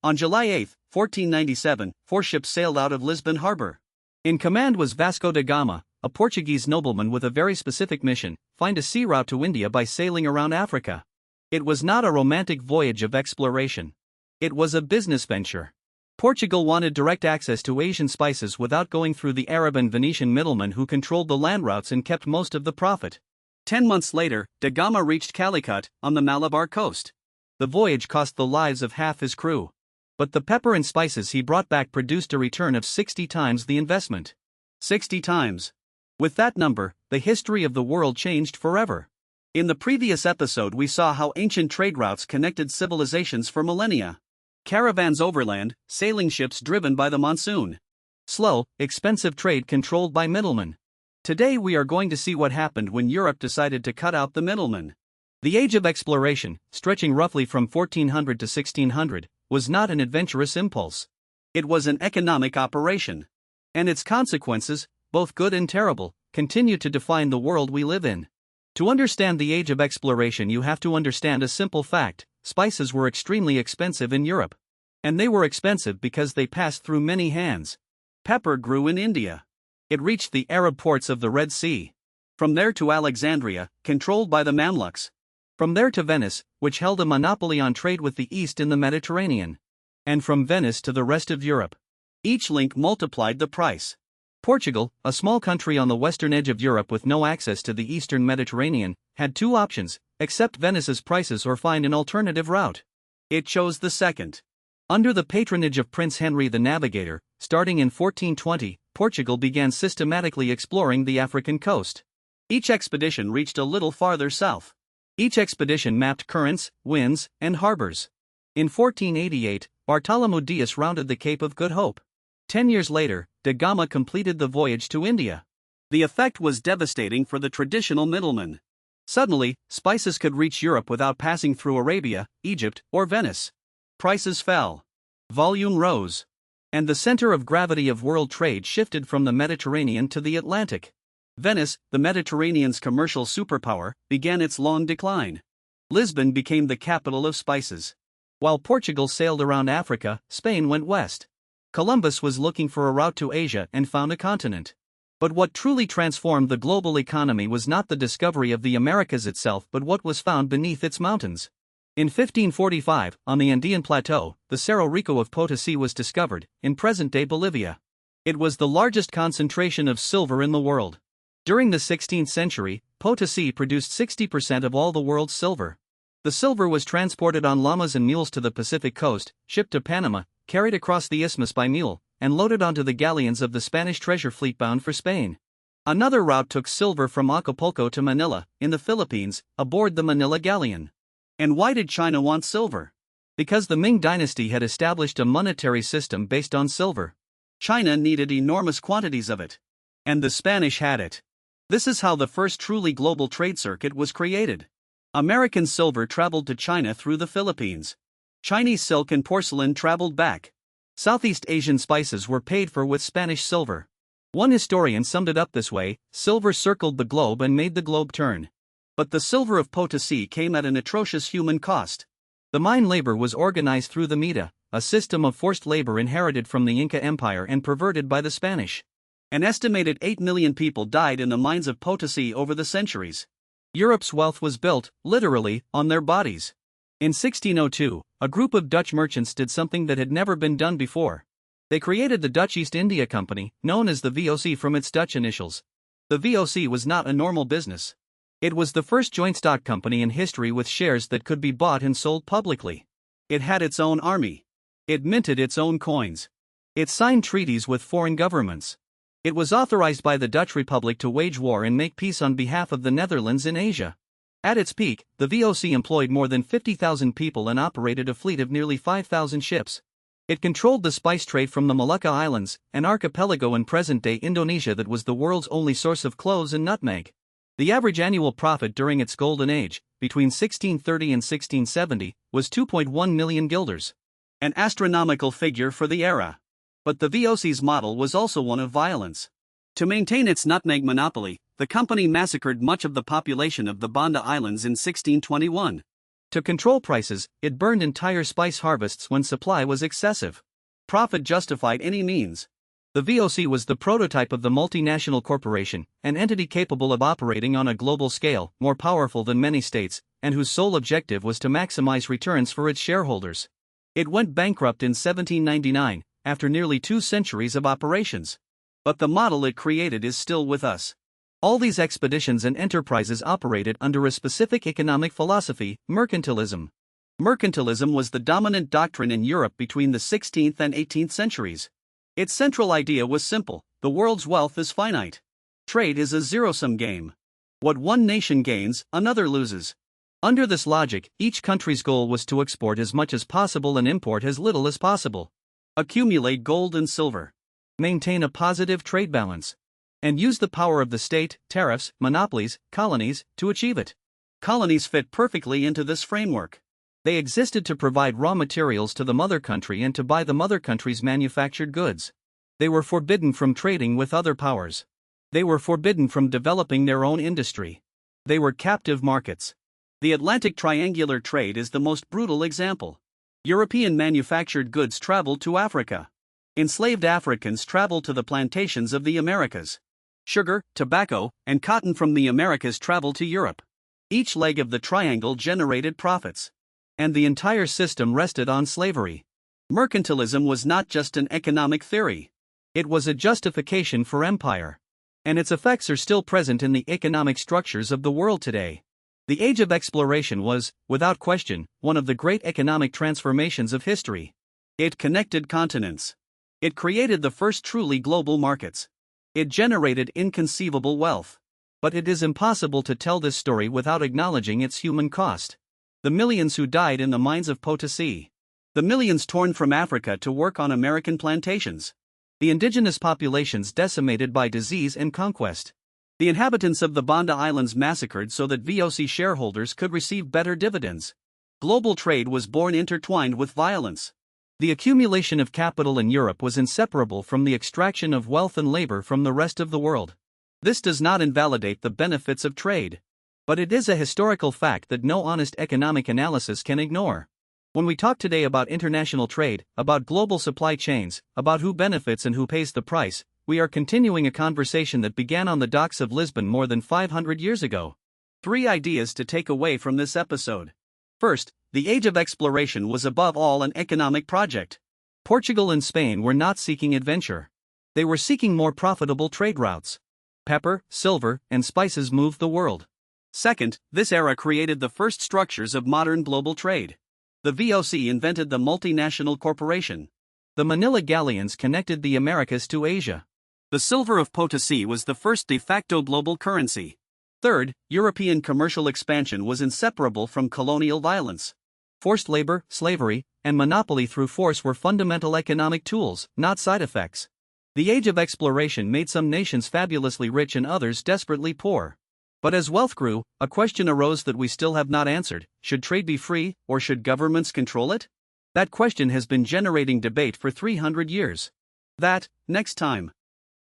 On July 8, 1497, 4 ships sailed out of Lisbon harbor. In command was Vasco da Gama, a Portuguese nobleman with a very specific mission: find a sea route to India by sailing around Africa. It was not a romantic voyage of exploration. It was a business venture. Portugal wanted direct access to Asian spices without going through the Arab and Venetian middlemen who controlled the land routes and kept most of the profit. 10 months later, da Gama reached Calicut, on the Malabar coast. The voyage cost the lives of half his crew. But the pepper and spices he brought back produced a return of 60 times the investment. 60 times. With that number, the history of the world changed forever. In the previous episode, we saw how ancient trade routes connected civilizations for millennia. Caravans overland, sailing ships driven by the monsoon. Slow, expensive trade controlled by middlemen. Today we are going to see what happened when Europe decided to cut out the middlemen. The age of exploration, stretching roughly from 1400 to 1600, was not an adventurous impulse. It was an economic operation. And its consequences, both good and terrible, continue to define the world we live in. To understand the age of exploration, you have to understand a simple fact: spices were extremely expensive in Europe. And they were expensive because they passed through many hands. Pepper grew in India. It reached the Arab ports of the Red Sea. From there to Alexandria, controlled by the Mamluks. From there to Venice, which held a monopoly on trade with the East in the Mediterranean. And from Venice to the rest of Europe. Each link multiplied the price. Portugal, a small country on the western edge of Europe with no access to the eastern Mediterranean, had 2 options: accept Venice's prices or find an alternative route. It chose the second. Under the patronage of Prince Henry the Navigator, starting in 1420, Portugal began systematically exploring the African coast. Each expedition reached a little farther south. Each expedition mapped currents, winds, and harbors. In 1488, Bartholomew Dias rounded the Cape of Good Hope. 10 years later, da Gama completed the voyage to India. The effect was devastating for the traditional middlemen. Suddenly, spices could reach Europe without passing through Arabia, Egypt, or Venice. Prices fell. Volume rose. And the center of gravity of world trade shifted from the Mediterranean to the Atlantic. Venice, the Mediterranean's commercial superpower, began its long decline. Lisbon became the capital of spices. While Portugal sailed around Africa, Spain went west. Columbus was looking for a route to Asia and found a continent. But what truly transformed the global economy was not the discovery of the Americas itself, but what was found beneath its mountains. In 1545, on the Andean Plateau, the Cerro Rico of Potosi was discovered, in present-day Bolivia. It was the largest concentration of silver in the world. During the 16th century, Potosi produced 60% of all the world's silver. The silver was transported on llamas and mules to the Pacific coast, shipped to Panama, carried across the isthmus by mule, and loaded onto the galleons of the Spanish treasure fleet bound for Spain. Another route took silver from Acapulco to Manila, in the Philippines, aboard the Manila galleon. And why did China want silver? Because the Ming dynasty had established a monetary system based on silver. China needed enormous quantities of it. And the Spanish had it. This is how the first truly global trade circuit was created. American silver traveled to China through the Philippines. Chinese silk and porcelain traveled back. Southeast Asian spices were paid for with Spanish silver. One historian summed it up this way: silver circled the globe and made the globe turn. But the silver of Potosi came at an atrocious human cost. The mine labor was organized through the Mita, a system of forced labor inherited from the Inca Empire and perverted by the Spanish. An estimated 8 million people died in the mines of Potosi over the centuries. Europe's wealth was built, literally, on their bodies. In 1602, a group of Dutch merchants did something that had never been done before. They created the Dutch East India Company, known as the VOC from its Dutch initials. The VOC was not a normal business. It was the first joint stock company in history with shares that could be bought and sold publicly. It had its own army. It minted its own coins. It signed treaties with foreign governments. It was authorized by the Dutch Republic to wage war and make peace on behalf of the Netherlands in Asia. At its peak, the VOC employed more than 50,000 people and operated a fleet of nearly 5,000 ships. It controlled the spice trade from the Molucca Islands, an archipelago in present-day Indonesia that was the world's only source of cloves and nutmeg. The average annual profit during its golden age, between 1630 and 1670, was 2.1 million guilders. An astronomical figure for the era. But the VOC's model was also one of violence. To maintain its nutmeg monopoly, the company massacred much of the population of the Banda Islands in 1621. To control prices, it burned entire spice harvests when supply was excessive. Profit justified any means. The VOC was the prototype of the multinational corporation, an entity capable of operating on a global scale, more powerful than many states, and whose sole objective was to maximize returns for its shareholders. It went bankrupt in 1799, after nearly 2 centuries of operations. But the model it created is still with us. All these expeditions and enterprises operated under a specific economic philosophy, mercantilism. Mercantilism was the dominant doctrine in Europe between the 16th and 18th centuries. Its central idea was simple: the world's wealth is finite. Trade is a zero-sum game. What one nation gains, another loses. Under this logic, each country's goal was to export as much as possible and import as little as possible. Accumulate gold and silver. Maintain a positive trade balance. And use the power of the state, tariffs, monopolies, colonies, to achieve it. Colonies fit perfectly into this framework. They existed to provide raw materials to the mother country and to buy the mother country's manufactured goods. They were forbidden from trading with other powers. They were forbidden from developing their own industry. They were captive markets. The Atlantic triangular trade is the most brutal example. European manufactured goods traveled to Africa. Enslaved Africans traveled to the plantations of the Americas. Sugar, tobacco, and cotton from the Americas traveled to Europe. Each leg of the triangle generated profits. And the entire system rested on slavery. Mercantilism was not just an economic theory. It was a justification for empire. And its effects are still present in the economic structures of the world today. The Age of Exploration was, without question, one of the great economic transformations of history. It connected continents. It created the first truly global markets. It generated inconceivable wealth. But it is impossible to tell this story without acknowledging its human cost. The millions who died in the mines of Potosi. The millions torn from Africa to work on American plantations. The indigenous populations decimated by disease and conquest. The inhabitants of the Banda Islands massacred so that VOC shareholders could receive better dividends. Global trade was born intertwined with violence. The accumulation of capital in Europe was inseparable from the extraction of wealth and labor from the rest of the world. This does not invalidate the benefits of trade. But it is a historical fact that no honest economic analysis can ignore. When we talk today about international trade, about global supply chains, about who benefits and who pays the price, we are continuing a conversation that began on the docks of Lisbon more than 500 years ago. 3 ideas to take away from this episode. First, the Age of Exploration was above all an economic project. Portugal and Spain were not seeking adventure. They were seeking more profitable trade routes. Pepper, silver, and spices moved the world. Second, this era created the first structures of modern global trade. The VOC invented the multinational corporation. The Manila galleons connected the Americas to Asia. The silver of Potosi was the first de facto global currency. Third, European commercial expansion was inseparable from colonial violence. Forced labor, slavery, and monopoly through force were fundamental economic tools, not side effects. The Age of Exploration made some nations fabulously rich and others desperately poor. But as wealth grew, a question arose that we still have not answered: should trade be free, or should governments control it? That question has been generating debate for 300 years. That, next time.